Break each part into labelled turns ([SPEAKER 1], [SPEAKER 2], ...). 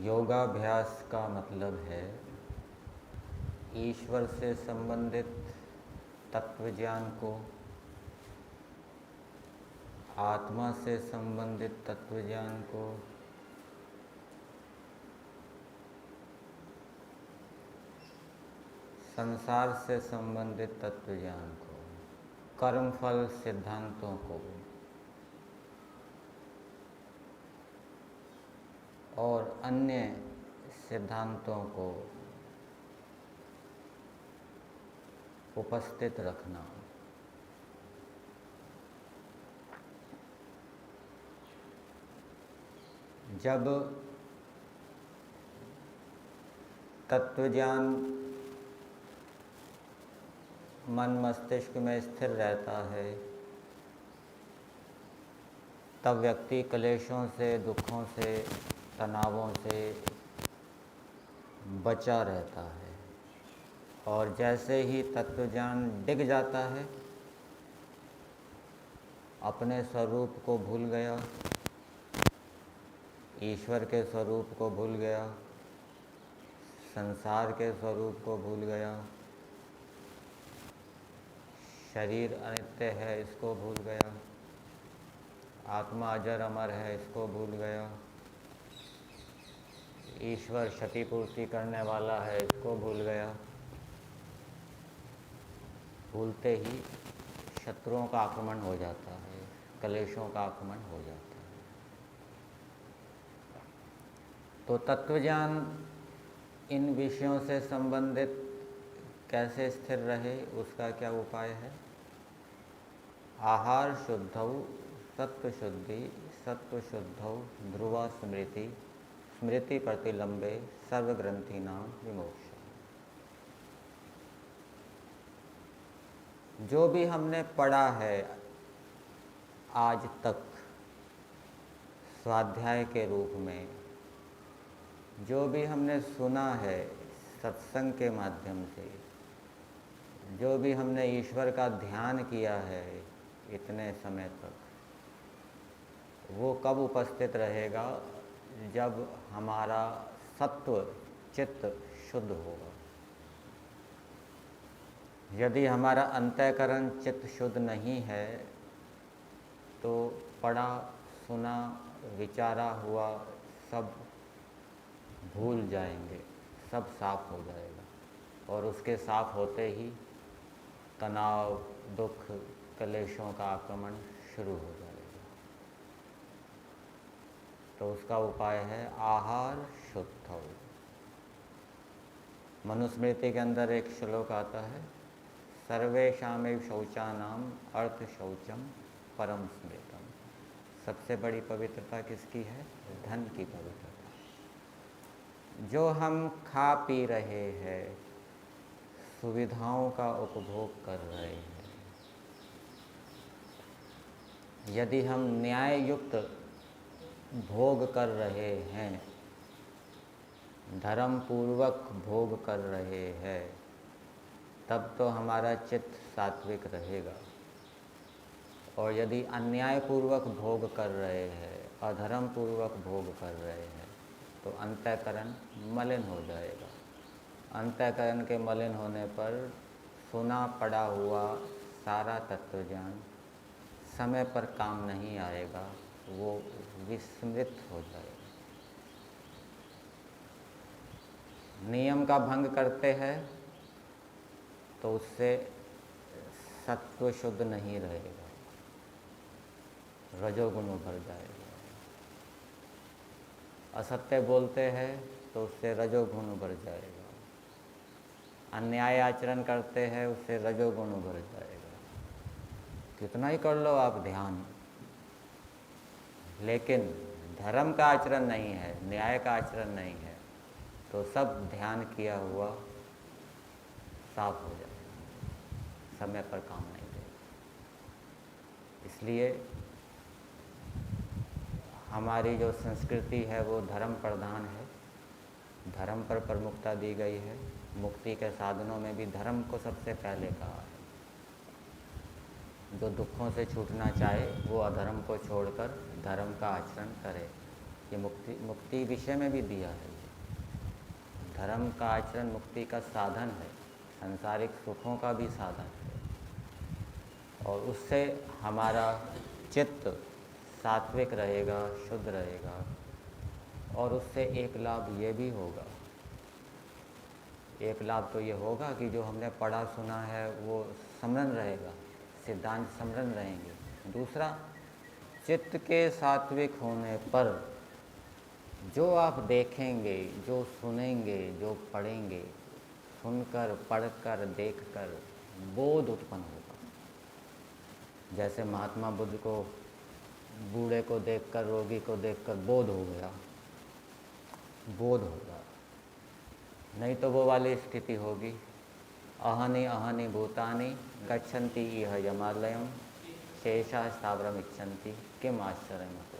[SPEAKER 1] योगाभ्यास का मतलब है ईश्वर से संबंधित तत्व ज्ञान को, आत्मा से संबंधित तत्व ज्ञान को, संसार से संबंधित तत्व ज्ञान को, कर्मफल सिद्धांतों को और अन्य सिद्धांतों को उपस्थित रखना। जब तत्वज्ञान मन मस्तिष्क में स्थिर रहता है तब व्यक्ति क्लेशों से, दुखों से, तनावों से बचा रहता है। और जैसे ही तत्वज्ञान डिग जाता है, अपने स्वरूप को भूल गया, ईश्वर के स्वरूप को भूल गया, संसार के स्वरूप को भूल गया, शरीर अनित्य है इसको भूल गया, आत्मा अजर अमर है इसको भूल गया, ईश्वर क्षतिपूर्ति करने वाला है इसको भूल गया। भूलते ही शत्रुओं का आक्रमण हो जाता है, क्लेशों का आक्रमण हो जाता है। तो तत्वज्ञान इन विषयों से संबंधित कैसे स्थिर रहे, उसका क्या उपाय है? आहार शुद्धौ सत्व शुद्धि, सत्व शुद्धौ ध्रुवा स्मृति, स्मृति प्रतिलंबे सर्वग्रंथीनां विमोक्ष। जो भी हमने पढ़ा है आज तक स्वाध्याय के रूप में, जो भी हमने सुना है सत्संग के माध्यम से, जो भी हमने ईश्वर का ध्यान किया है इतने समय तक, वो कब उपस्थित रहेगा? जब हमारा सत्व चित्त शुद्ध होगा। यदि हमारा अंतःकरण चित्त शुद्ध नहीं है तो पढ़ा सुना विचारा हुआ सब भूल जाएंगे, सब साफ हो जाएगा। और उसके साफ होते ही तनाव, दुख, क्लेशों का आक्रमण शुरू हो जाएगा। तो उसका उपाय है आहार शुद्ध हो। मनुस्मृति के अंदर एक श्लोक आता है, सर्वेषामेव शौचानाम अर्थ शौचम परम स्मृतम। सबसे बड़ी पवित्रता किसकी है? धन की पवित्रता। जो हम खा पी रहे हैं, सुविधाओं का उपभोग कर रहे हैं, यदि हम न्याय युक्त भोग कर रहे हैं, धर्म पूर्वक भोग कर रहे हैं, तब तो हमारा चित्त सात्विक रहेगा। और यदि अन्यायपूर्वक भोग कर रहे हैं, अधर्म पूर्वक भोग कर रहे हैं, तो अंतःकरण मलिन हो जाएगा। अंतःकरण के मलिन होने पर सुना पड़ा हुआ सारा तत्वज्ञान समय पर काम नहीं आएगा, वो विस्मृत हो जाएगा। नियम का भंग करते हैं तो उससे सत्व शुद्ध नहीं रहेगा, रजोगुण उभर जाएगा। असत्य बोलते हैं तो उससे रजोगुण उभर जाएगा। अन्याय आचरण करते हैं उससे रजोगुण उभर जाएगा। कितना ही कर लो आप ध्यान, लेकिन धर्म का आचरण नहीं है, न्याय का आचरण नहीं है, तो सब ध्यान किया हुआ साफ हो जाएगा, समय पर काम नहीं देगा। इसलिए हमारी जो संस्कृति है वो धर्म प्रधान है, धर्म पर प्रमुखता दी गई है। मुक्ति के साधनों में भी धर्म को सबसे पहले कहा है। जो दुखों से छूटना चाहे वो अधर्म को छोड़कर धर्म का आचरण करे। ये मुक्ति विषय में भी दिया है। धर्म का आचरण मुक्ति का साधन है, सांसारिक सुखों का भी साधन है, और उससे हमारा चित्त सात्विक रहेगा, शुद्ध रहेगा। और उससे एक लाभ ये भी होगा, एक लाभ तो ये होगा कि जो हमने पढ़ा सुना है वो स्मरण रहेगा, सिद्धांत स्मरण रहेंगे। दूसरा, चित्त के सात्विक होने पर जो आप देखेंगे, जो सुनेंगे, जो पढ़ेंगे, सुनकर, पढ़कर, देखकर बोध उत्पन्न होगा। जैसे महात्मा बुद्ध को बूढ़े को देखकर, रोगी को देखकर बोध हो गया, बोध होगा। नहीं तो वो वाली स्थिति होगी, अहनि अहनि भूतानि गच्छन्ति इह यमालयम शेषा स्थावरम इच्छन्ति किम आश्चर्यम होता।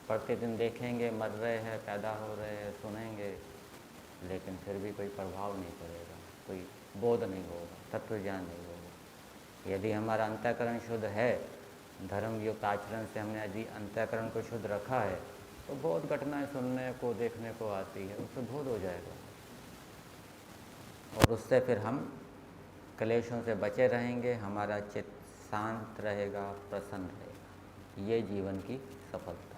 [SPEAKER 1] प्रतिदिन देखेंगे, मर रहे हैं, पैदा हो रहे हैं, सुनेंगे, लेकिन फिर भी कोई प्रभाव नहीं पड़ेगा, कोई बोध नहीं होगा, तत्व ज्ञान नहीं होगा। यदि हमारा अंतःकरण शुद्ध है, धर्म युक्त आचरण से हमने यदि अंतःकरण को शुद्ध रखा है, तो बहुत घटनाएं सुनने को, देखने को आती है, उससे बोध हो जाएगा। और उससे फिर हम क्लेशों से बचे रहेंगे, हमारा चित्त शांत रहेगा, प्रसन्न रहेगा। ये जीवन की सफलता।